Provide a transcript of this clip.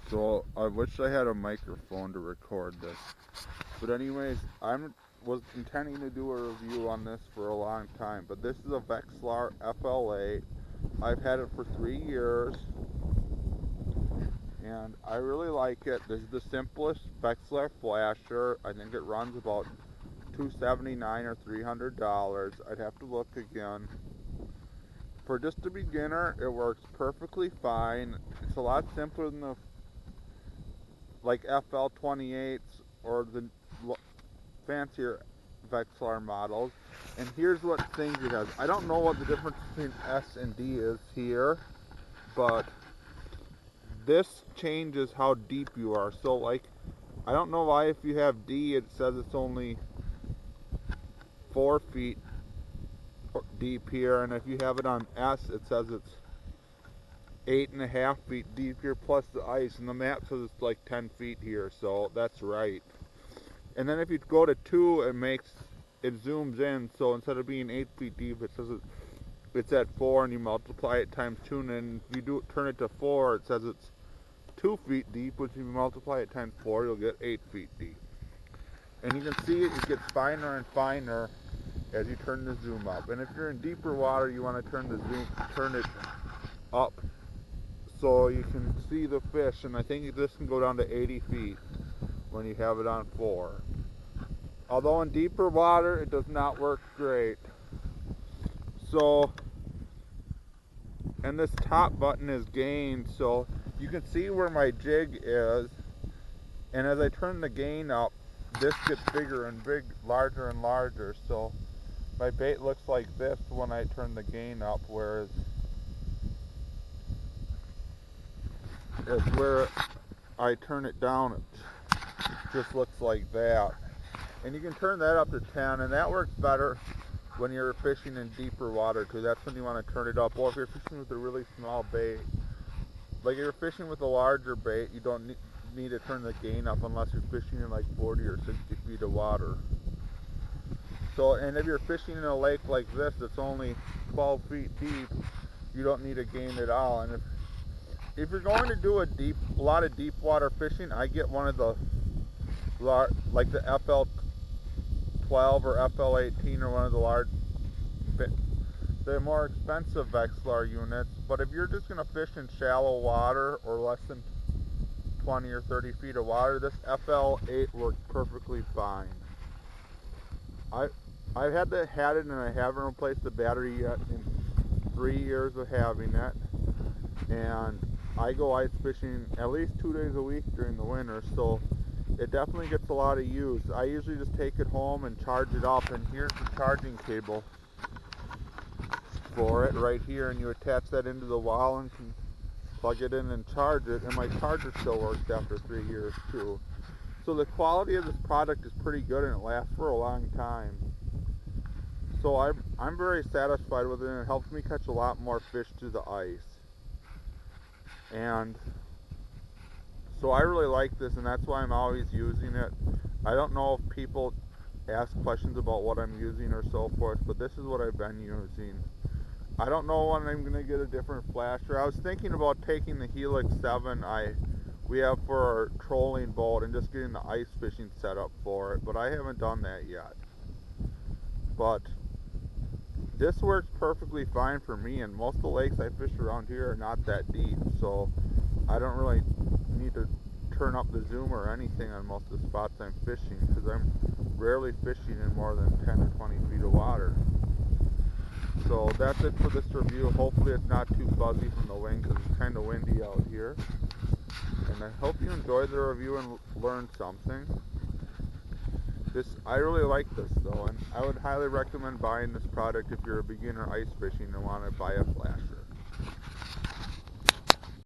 So I wish I had a microphone to record this. But anyways, was intending to do a review on this for a long time. But this is a Vexilar FL8. I've had it for 3 years. And I really like it. This is the simplest Vexilar flasher. I think it runs about $279 or $300. I'd have to look again. For just a beginner, it works perfectly fine. It's a lot simpler than the like FL8s or the fancier Vexilar models. And here's what things it has. I don't know what the difference between S and D is here, but this changes how deep you are. So like, I don't know why if you have D it says it's only 4 feet deep here, and if you have it on S it says it's 8.5 feet deep here plus the ice, and the map says it's like 10 feet here, so that's right. And then if you go to 2 it zooms in, so instead of being 8 feet deep it says it's at 4, and you multiply it times 2, and then if you turn it to 4 it says it's 2 feet deep, which if you multiply it times 4 you'll get 8 feet deep. And you can see it gets finer and finer as you turn the zoom up. And if you're in deeper water you want to turn it up so you can see the fish, and I think this can go down to 80 feet when you have it on 4. Although in deeper water it does not work great. So, and this top button is gain, so you can see where my jig is, and as I turn the gain up this gets bigger and larger and larger, so my bait looks like this when I turn the gain up, whereas where I turn it down it just looks like that. And you can turn that up to 10, and that works better when you're fishing in deeper water too. That's when you want to turn it up. Or if you're fishing with a really small bait, like if you're fishing with a larger bait, you don't need to turn the gain up unless you're fishing in like 40 or 60 feet of water. So, and if you're fishing in a lake like this that's only 12 feet deep, you don't need a gain at all. And if you're going to do a lot of deep water fishing, I get one of the like the FL12 or FL18 or one of the large, the more expensive Vexilar units. But if you're just going to fish in shallow water or less than 20 or 30 feet of water, this FL8 works perfectly fine. I've had it and I haven't replaced the battery yet in 3 years of having it, and I go ice fishing at least 2 days a week during the winter, so it definitely gets a lot of use. I usually just take it home and charge it up, and here's the charging cable for it right here, and you attach that into the wall and can plug it in and charge it, and my charger still works after 3 years too. So the quality of this product is pretty good and it lasts for a long time. So I'm very satisfied with it, and it helps me catch a lot more fish through the ice. And so I really like this, and that's why I'm always using it. I don't know if people ask questions about what I'm using or so forth, but this is what I've been using. I don't know when I'm going to get a different flasher. I was thinking about taking the Helix 7 we have for our trolling boat and just getting the ice fishing set up for it, but I haven't done that yet. But this works perfectly fine for me, and most of the lakes I fish around here are not that deep, so I don't really need to turn up the zoom or anything on most of the spots I'm fishing, because I'm rarely fishing in more than 10 or 20 feet of water. So that's it for this review. Hopefully it's not too fuzzy from the wind, because it's kind of windy out here. And I hope you enjoyed the review and learned something. I really like this though, and I would highly recommend buying this product if you're a beginner ice fishing and want to buy a flasher.